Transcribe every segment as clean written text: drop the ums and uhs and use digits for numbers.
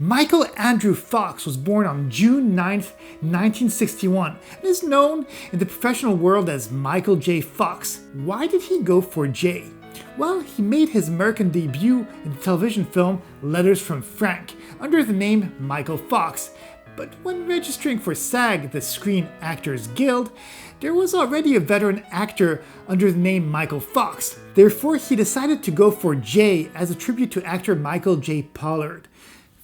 Michael Andrew Fox was born on June 9th, 1961, and is known in the professional world as Michael J. Fox. Why did he go for J? Well, he made his American debut in the television film Letters from Frank under the name Michael Fox, but when registering for SAG, the Screen Actors Guild, there was already a veteran actor under the name Michael Fox. Therefore, he decided to go for J as a tribute to actor Michael J. Pollard.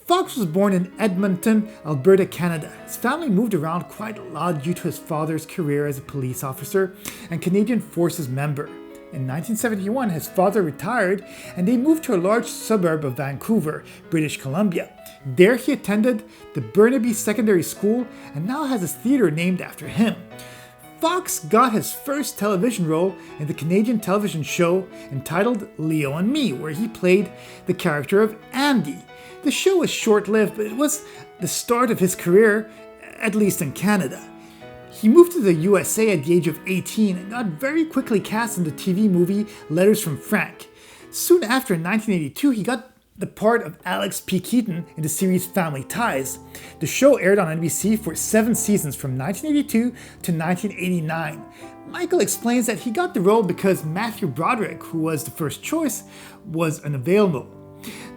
Fox was born in Edmonton, Alberta, Canada. His family moved around quite a lot due to his father's career as a police officer and Canadian Forces member. In 1971, his father retired and they moved to a large suburb of Vancouver, British Columbia. There he attended the Burnaby Secondary School and now has a theatre named after him. Fox got his first television role in the Canadian television show entitled Leo and Me, where he played the character of Andy. The show was short-lived, but it was the start of his career, at least in Canada. He moved to the USA at the age of 18 and got very quickly cast in the TV movie Letters from Frank. Soon after, in 1982, he got the part of Alex P. Keaton in the series Family Ties. The show aired on NBC for 7 seasons from 1982 to 1989. Michael explains that he got the role because Matthew Broderick, who was the first choice, was unavailable.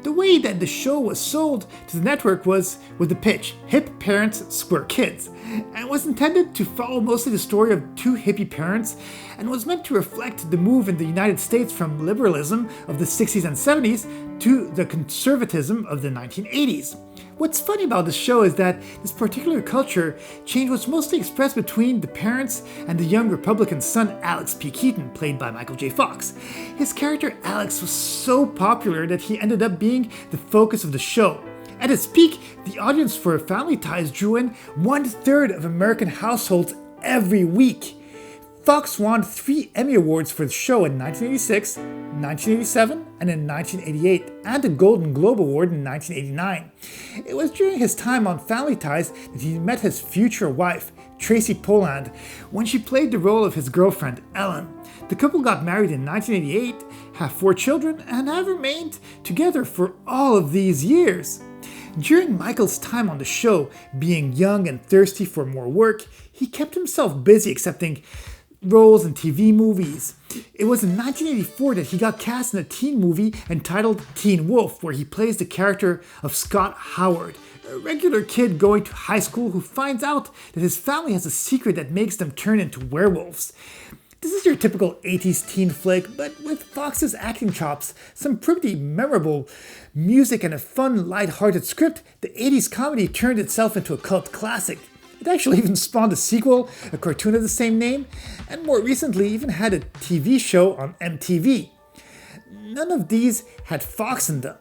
The way that the show was sold to the network was with the pitch, Hip Parents, Square Kids, and was intended to follow mostly the story of 2 hippie parents and was meant to reflect the move in the United States from liberalism of the 60s and 70s to the conservatism of the 1980s. What's funny about this show is that this particular culture change was mostly expressed between the parents and the young Republican son Alex P. Keaton, played by Michael J. Fox. His character Alex was so popular that he ended up being the focus of the show. At its peak, the audience for Family Ties drew in 1/3 of American households every week. Fox won 3 Emmy Awards for the show in 1986, 1987, and in 1988, and a Golden Globe Award in 1989. It was during his time on Family Ties that he met his future wife, Tracy Poland, when she played the role of his girlfriend, Ellen. The couple got married in 1988, have 4 children, and have remained together for all of these years. During Michael's time on the show, being young and thirsty for more work, he kept himself busy accepting roles in TV movies. It was in 1984 that he got cast in a teen movie entitled Teen Wolf, where he plays the character of Scott Howard, a regular kid going to high school who finds out that his family has a secret that makes them turn into werewolves. This is your typical 80s teen flick, but with Fox's acting chops, some pretty memorable music, and a fun, light-hearted script, the 80s comedy turned itself into a cult classic. It actually even spawned a sequel, a cartoon of the same name, and more recently even had a TV show on MTV. None of these had Fox in them.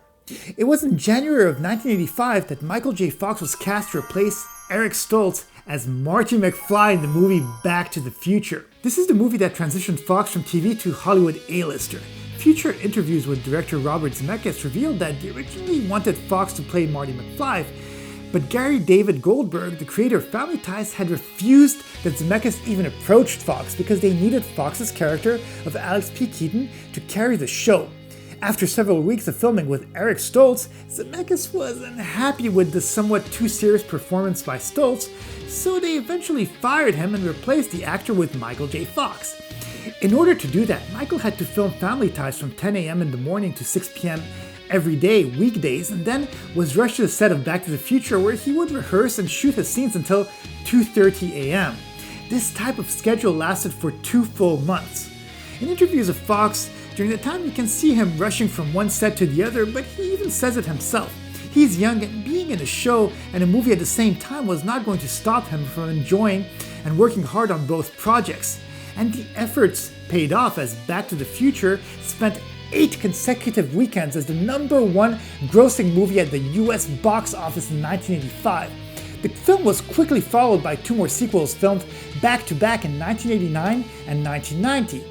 It was in January of 1985 that Michael J. Fox was cast to replace Eric Stoltz as Marty McFly in the movie Back to the Future. This is the movie that transitioned Fox from TV to Hollywood A-lister. Future interviews with director Robert Zemeckis revealed that they originally wanted Fox to play Marty McFly, but Gary David Goldberg, the creator of Family Ties, had refused that Zemeckis even approached Fox because they needed Fox's character of Alex P. Keaton to carry the show. After several weeks of filming with Eric Stoltz, Zemeckis was unhappy with the somewhat too serious performance by Stoltz, so they eventually fired him and replaced the actor with Michael J. Fox. In order to do that, Michael had to film Family Ties from 10 a.m. in the morning to 6 p.m. every day, weekdays, and then was rushed to the set of Back to the Future, where he would rehearse and shoot his scenes until 2:30 a.m. This type of schedule lasted for 2 full months. In interviews of Fox, during the time you can see him rushing from one set to the other, but he even says it himself. He's young, and being in a show and a movie at the same time was not going to stop him from enjoying and working hard on both projects. And the efforts paid off, as Back to the Future spent 8 consecutive weekends as the #1 grossing movie at the US box office in 1985. The film was quickly followed by 2 more sequels filmed back-to-back in 1989 and 1990.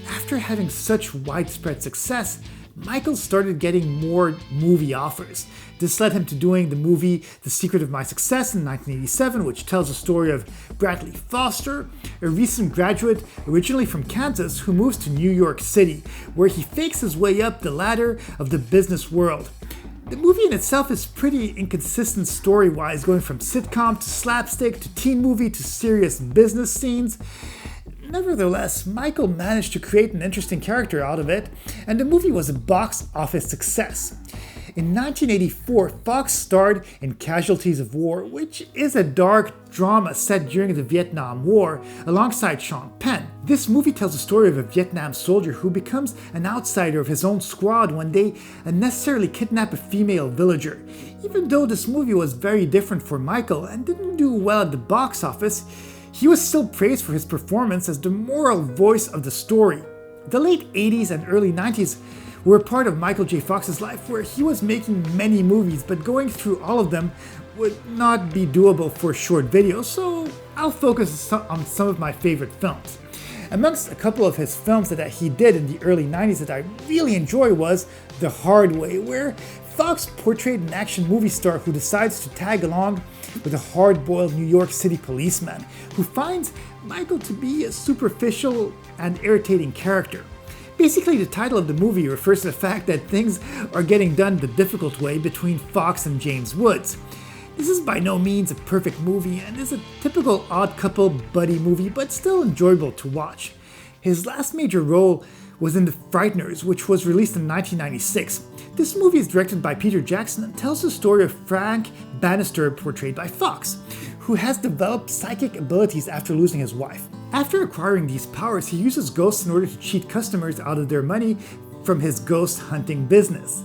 After having such widespread success, Michael started getting more movie offers. This led him to doing the movie The Secret of My Success in 1987, which tells the story of Bradley Foster, a recent graduate originally from Kansas who moves to New York City, where he fakes his way up the ladder of the business world. The movie in itself is pretty inconsistent story-wise, going from sitcom to slapstick to teen movie to serious business scenes. Nevertheless, Michael managed to create an interesting character out of it, and the movie was a box office success. In 1984, Fox starred in Casualties of War, which is a dark drama set during the Vietnam War, alongside Sean Penn. This movie tells the story of a Vietnam soldier who becomes an outsider of his own squad when they unnecessarily kidnap a female villager. Even though this movie was very different for Michael and didn't do well at the box office, he was still praised for his performance as the moral voice of the story. The late 80s and early 90s were a part of Michael J. Fox's life where he was making many movies, but going through all of them would not be doable for short videos, so I'll focus on some of my favorite films. Amongst a couple of his films that he did in the early 90s that I really enjoy was The Hard Way, where Fox portrayed an action movie star who decides to tag along with a hard-boiled New York City policeman who finds Michael to be a superficial and irritating character. Basically, the title of the movie refers to the fact that things are getting done the difficult way between Fox and James Woods. This is by no means a perfect movie and is a typical odd couple buddy movie, but still enjoyable to watch. His last major role was in The Frighteners, which was released in 1996. This movie is directed by Peter Jackson and tells the story of Frank Bannister, portrayed by Fox, who has developed psychic abilities after losing his wife. After acquiring these powers, he uses ghosts in order to cheat customers out of their money from his ghost hunting business.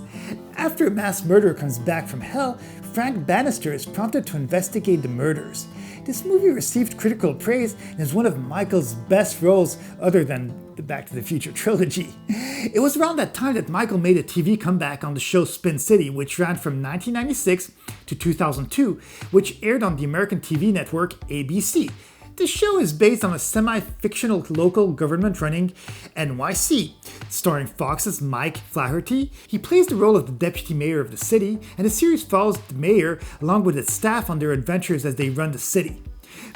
After a mass murderer comes back from hell, Frank Bannister is prompted to investigate the murders. This movie received critical praise and is one of Michael's best roles other than the Back to the Future trilogy. It was around that time that Michael made a TV comeback on the show Spin City, which ran from 1996 to 2002, which aired on the American TV network ABC. The show is based on a semi-fictional local government-running NYC. Starring Fox as Mike Flaherty, he plays the role of the deputy mayor of the city, and the series follows the mayor along with his staff on their adventures as they run the city.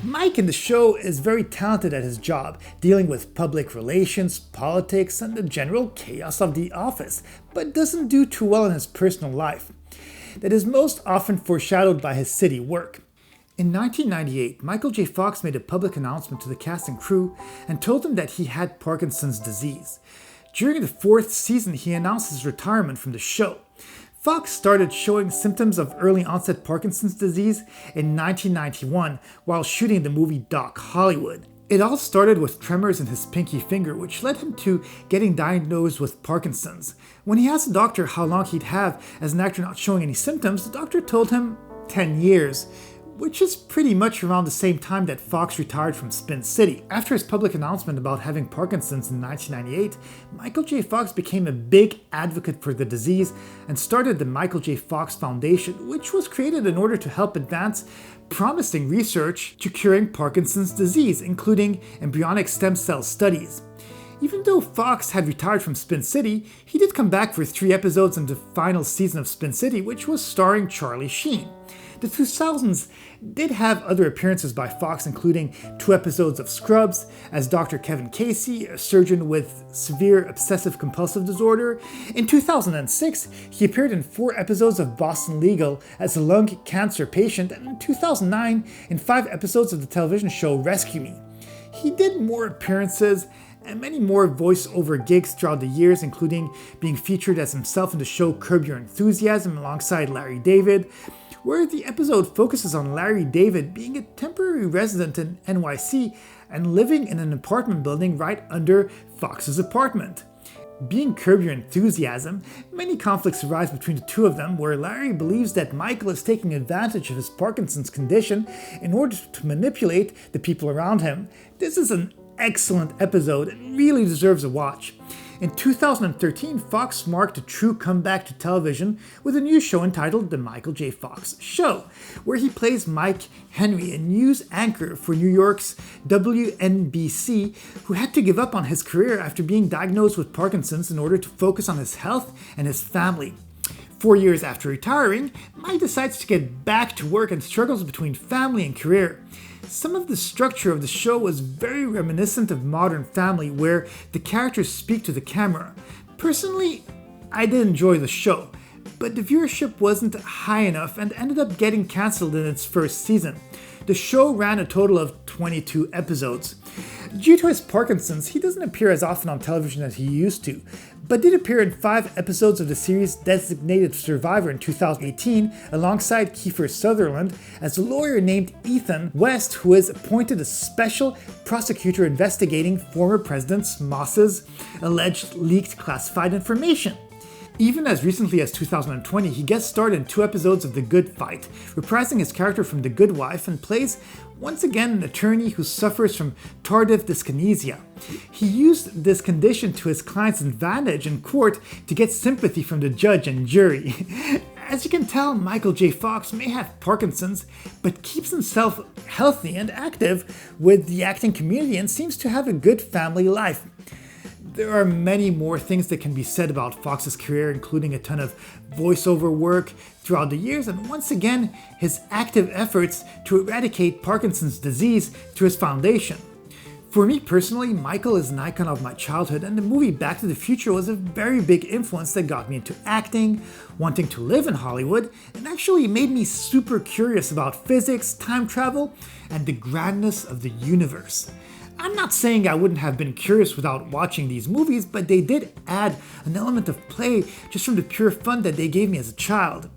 Mike in the show is very talented at his job, dealing with public relations, politics, and the general chaos of the office, but doesn't do too well in his personal life. That is most often foreshadowed by his city work. In 1998, Michael J. Fox made a public announcement to the cast and crew and told them that he had Parkinson's disease. During the 4th season, he announced his retirement from the show. Fox started showing symptoms of early onset Parkinson's disease in 1991 while shooting the movie Doc Hollywood. It all started with tremors in his pinky finger, which led him to getting diagnosed with Parkinson's. When he asked the doctor how long he'd have as an actor not showing any symptoms, the doctor told him 10 years. Which is pretty much around the same time that Fox retired from Spin City. After his public announcement about having Parkinson's in 1998, Michael J. Fox became a big advocate for the disease and started the Michael J. Fox Foundation, which was created in order to help advance promising research to curing Parkinson's disease, including embryonic stem cell studies. Even though Fox had retired from Spin City, he did come back for 3 episodes in the final season of Spin City, which was starring Charlie Sheen. The 2000s did have other appearances by Fox, including 2 episodes of Scrubs as Dr. Kevin Casey, a surgeon with severe obsessive-compulsive disorder. In 2006, he appeared in 4 episodes of Boston Legal as a lung cancer patient, and in 2009, in 5 episodes of the television show Rescue Me. He did more appearances and many more voice-over gigs throughout the years, including being featured as himself in the show Curb Your Enthusiasm alongside Larry David, where the episode focuses on Larry David being a temporary resident in NYC and living in an apartment building right under Fox's apartment. Being Curb Your Enthusiasm, many conflicts arise between the two of them, where Larry believes that Michael is taking advantage of his Parkinson's condition in order to manipulate the people around him. This is an excellent episode and really deserves a watch. In 2013, Fox marked a true comeback to television with a new show entitled The Michael J. Fox Show, where he plays Mike Henry, a news anchor for New York's WNBC, who had to give up on his career after being diagnosed with Parkinson's in order to focus on his health and his family. 4 years after retiring, Mike decides to get back to work and struggles between family and career. Some of the structure of the show was very reminiscent of Modern Family, where the characters speak to the camera. Personally, I did enjoy the show. but the viewership wasn't high enough and ended up getting cancelled in its first season. The show ran a total of 22 episodes. Due to his Parkinson's, he doesn't appear as often on television as he used to, but did appear in 5 episodes of the series Designated Survivor in 2018 alongside Kiefer Sutherland as a lawyer named Ethan West, who is appointed a special prosecutor investigating former President Moss's alleged leaked classified information. Even as recently as 2020, he guest starred in 2 episodes of The Good Fight, reprising his character from The Good Wife, and plays once again an attorney who suffers from tardive dyskinesia. He used this condition to his client's advantage in court to get sympathy from the judge and jury. As you can tell, Michael J. Fox may have Parkinson's, but keeps himself healthy and active with the acting community and seems to have a good family life. There are many more things that can be said about Fox's career, including a ton of voiceover work throughout the years, and once again, his active efforts to eradicate Parkinson's disease through his foundation. For me personally, Michael is an icon of my childhood, and the movie Back to the Future was a very big influence that got me into acting, wanting to live in Hollywood, and actually made me super curious about physics, time travel, and the grandness of the universe. I'm not saying I wouldn't have been curious without watching these movies, but they did add an element of play just from the pure fun that they gave me as a child.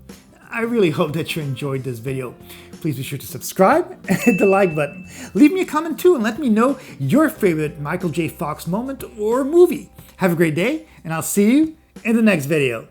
I really hope that you enjoyed this video. Please be sure to subscribe and hit the like button. Leave me a comment too and let me know your favorite Michael J. Fox moment or movie. Have a great day, and I'll see you in the next video.